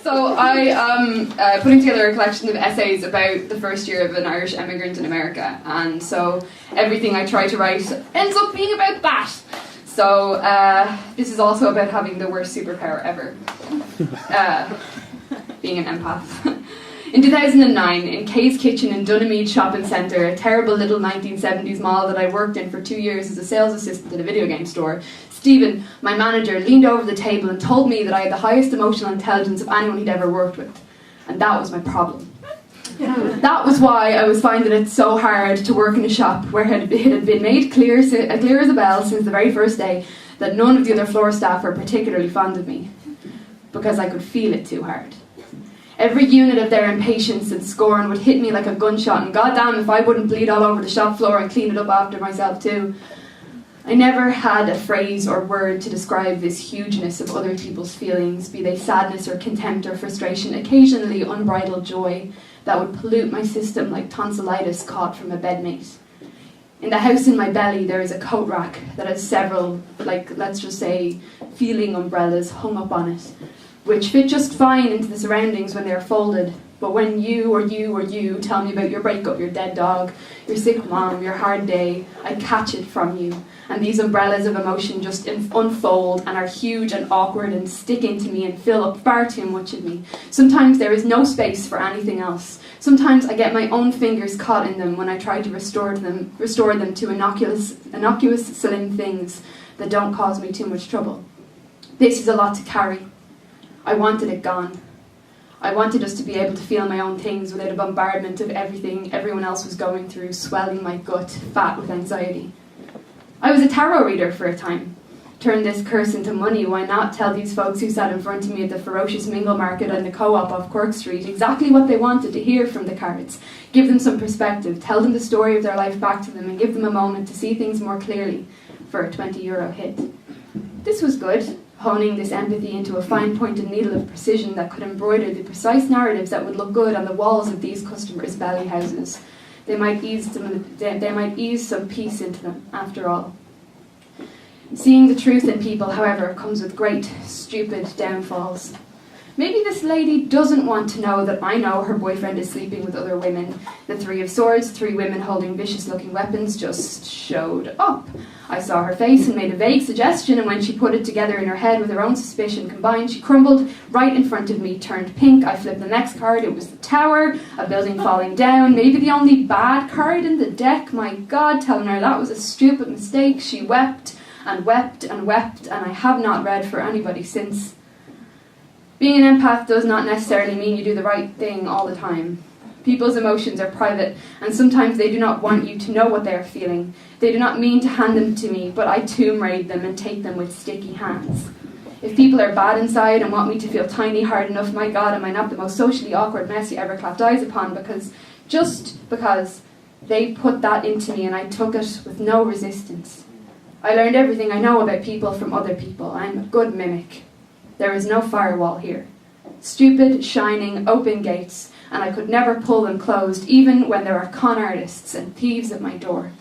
So I am putting together a collection of essays about the first year of an Irish emigrant in America, and so everything I try to write ends up being about that. So this is also about having the worst superpower ever, being an empath. In 2009, in Kay's Kitchen in Dunamede Shopping Centre, a terrible little 1970s mall that I worked in for 2 years as a sales assistant at a video game store, Stephen, my manager, leaned over the table and told me that I had the highest emotional intelligence of anyone he'd ever worked with. And that was my problem. That was why I was finding it so hard to work in a shop where it had been made clear as a bell since the very first day that none of the other floor staff were particularly fond of me, because I could feel it too hard. Every unit of their impatience and scorn would hit me like a gunshot, and goddamn if I wouldn't bleed all over the shop floor and clean it up after myself too. I never had a phrase or word to describe this hugeness of other people's feelings, be they sadness or contempt or frustration, occasionally unbridled joy, that would pollute my system like tonsillitis caught from a bedmate. In the house in my belly there is a coat rack that has several, let's just say, feeling umbrellas hung up on it, which fit just fine into the surroundings when they are folded. But when you tell me about your breakup, your dead dog, your sick mom, your hard day, I catch it from you. And these umbrellas of emotion just unfold and are huge and awkward and stick into me and fill up far too much of me. Sometimes there is no space for anything else. Sometimes I get my own fingers caught in them when I try to restore them to innocuous slim things that don't cause me too much trouble. This is a lot to carry. I wanted it gone. I wanted us to be able to feel my own things without a bombardment of everything everyone else was going through, swelling my gut, fat with anxiety. I was a tarot reader for a time. Turn this curse into money, why not tell these folks who sat in front of me at the ferocious mingle market and the co-op off Cork Street exactly what they wanted to hear from the cards, give them some perspective, tell them the story of their life back to them and give them a moment to see things more clearly for a €20 hit. This was good, honing this empathy into a fine-pointed needle of precision that could embroider the precise narratives that would look good on the walls of these customers' belly houses. They might ease some peace into them, after all. Seeing the truth in people, however, comes with great, stupid downfalls. Maybe this lady doesn't want to know that I know her boyfriend is sleeping with other women. The Three of Swords, 3 women holding vicious-looking weapons, just showed up. I saw her face and made a vague suggestion, and when she put it together in her head with her own suspicion combined, she crumbled right in front of me, turned pink. I flipped the next card. It was the Tower, a building falling down, maybe the only bad card in the deck. My God, telling her that was a stupid mistake. She wept and wept and wept, and I have not read for anybody since. Being an empath does not necessarily mean you do the right thing all the time. People's emotions are private, and sometimes they do not want you to know what they are feeling. They do not mean to hand them to me, but I tomb raid them and take them with sticky hands. If people are bad inside and want me to feel tiny hard enough, my God, am I not the most socially awkward mess you ever clapped eyes upon, because they put that into me and I took it with no resistance. I learned everything I know about people from other people. I am a good mimic. There is no firewall here. Stupid, shining, open gates, and I could never pull them closed, even when there are con artists and thieves at my door.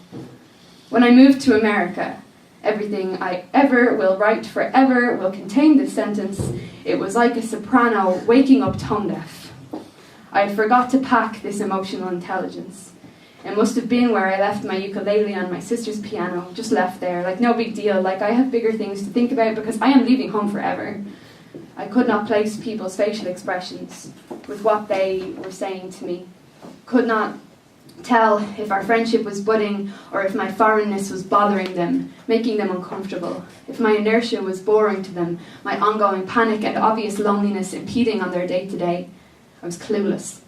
When I moved to America, everything I ever will write forever will contain this sentence. It was like a soprano waking up tone deaf. I forgot to pack this emotional intelligence. It must have been where I left my ukulele on my sister's piano, just left there, like no big deal, like I have bigger things to think about because I am leaving home forever. I could not place people's facial expressions with what they were saying to me. Could not tell if our friendship was budding or if my foreignness was bothering them, making them uncomfortable, if my inertia was boring to them, my ongoing panic and obvious loneliness impeding on their day-to-day. I was clueless.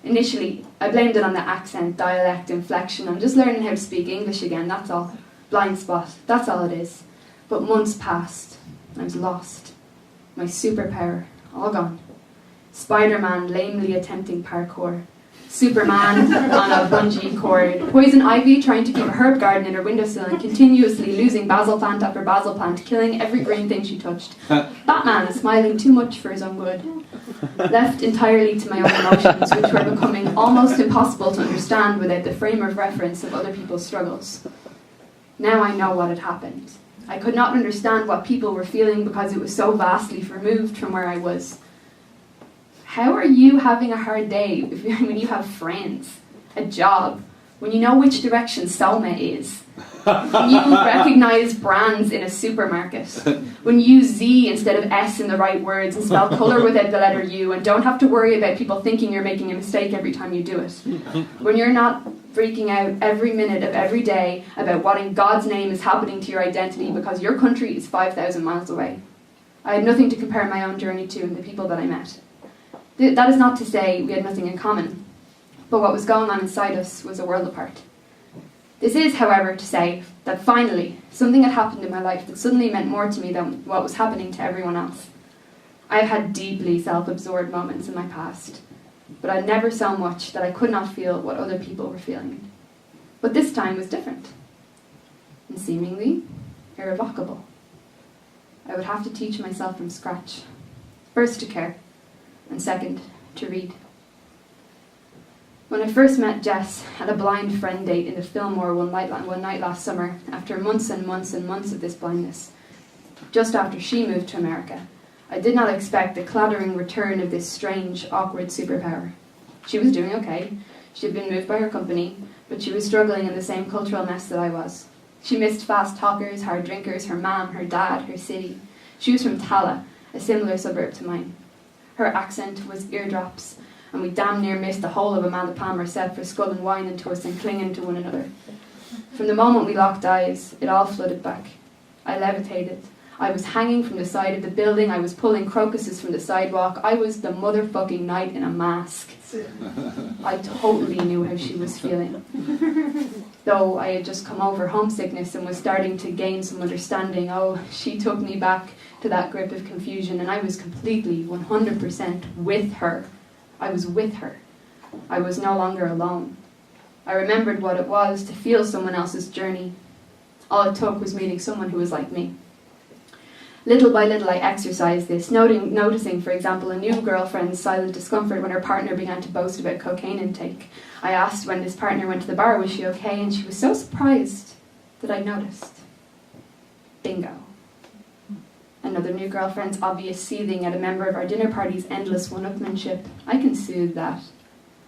Initially, I blamed it on the accent, dialect, inflection. I'm just learning how to speak English again, that's all. Blind spot, that's all it is. But months passed. I was lost. My superpower, all gone. Spider-Man lamely attempting parkour. Superman on a bungee cord. Poison Ivy trying to keep a herb garden in her windowsill and continuously losing basil plant after basil plant, killing every green thing she touched. Batman smiling too much for his own good. Left entirely to my own emotions, which were becoming almost impossible to understand without the frame of reference of other people's struggles. Now I know what had happened. I could not understand what people were feeling because it was so vastly removed from where I was. How are you having a hard day when you have friends, a job, when you know which direction Soma is, when you recognise brands in a supermarket, when you use Z instead of S in the right words and spell colour without the letter U and don't have to worry about people thinking you're making a mistake every time you do it, when you're not freaking out every minute of every day about what in God's name is happening to your identity because your country is 5,000 miles away. I had nothing to compare my own journey to and the people that I met. That is not to say we had nothing in common, but what was going on inside us was a world apart. This is, however, to say that finally something had happened in my life that suddenly meant more to me than what was happening to everyone else. I have had deeply self-absorbed moments in my past, but I never so much that I could not feel what other people were feeling. But this time was different, and seemingly irrevocable. I would have to teach myself from scratch, first to care, and second, to read. When I first met Jess at a blind friend date in the Fillmore one night last summer, after months and months and months of this blindness, just after she moved to America, I did not expect the clattering return of this strange, awkward superpower. She was doing okay. She had been moved by her company, but she was struggling in the same cultural mess that I was. She missed fast talkers, hard drinkers, her mum, her dad, her city. She was from Tala, a similar suburb to mine. Her accent was eardrops, and we damn near missed the whole of Amanda Palmer set for sculling wine into us and clinging to one another. From the moment we locked eyes, it all flooded back. I levitated. I was hanging from the side of the building. I was pulling crocuses from the sidewalk. I was the motherfucking knight in a mask. I totally knew how she was feeling. Though I had just come over homesickness and was starting to gain some understanding, she took me back to that grip of confusion, and I was completely, 100% with her. I was with her. I was no longer alone. I remembered what it was to feel someone else's journey. All it took was meeting someone who was like me. Little by little I exercised this, noticing, for example, a new girlfriend's silent discomfort when her partner began to boast about cocaine intake. I asked when this partner went to the bar, was she okay? And she was so surprised that I noticed. Bingo. Another new girlfriend's obvious seething at a member of our dinner party's endless one-upmanship. I can soothe that.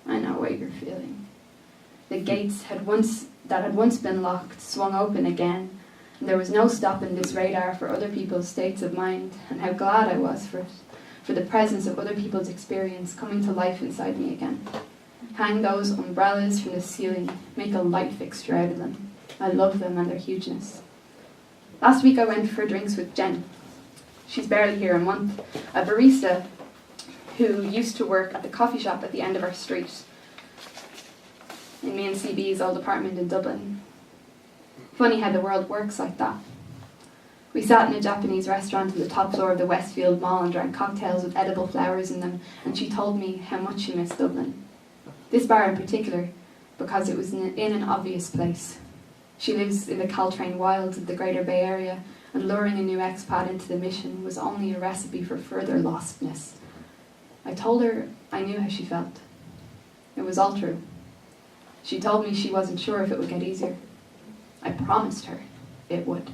I know what you're feeling. The gates that had once been locked swung open again, and there was no stopping this radar for other people's states of mind, and how glad I was for it, for the presence of other people's experience coming to life inside me again. Hang those umbrellas from the ceiling, make a light fixture out of them. I love them and their hugeness. Last week I went for drinks with Jen. She's barely here a month, a barista who used to work at the coffee shop at the end of our street, in me and CB's old apartment in Dublin. Funny how the world works like that. We sat in a Japanese restaurant on the top floor of the Westfield Mall and drank cocktails with edible flowers in them, and she told me how much she missed Dublin. This bar in particular, because it was in an obvious place. She lives in the Caltrain wilds of the Greater Bay Area, and luring a new expat into the mission was only a recipe for further lostness. I told her I knew how she felt. It was all true. She told me she wasn't sure if it would get easier. I promised her it would.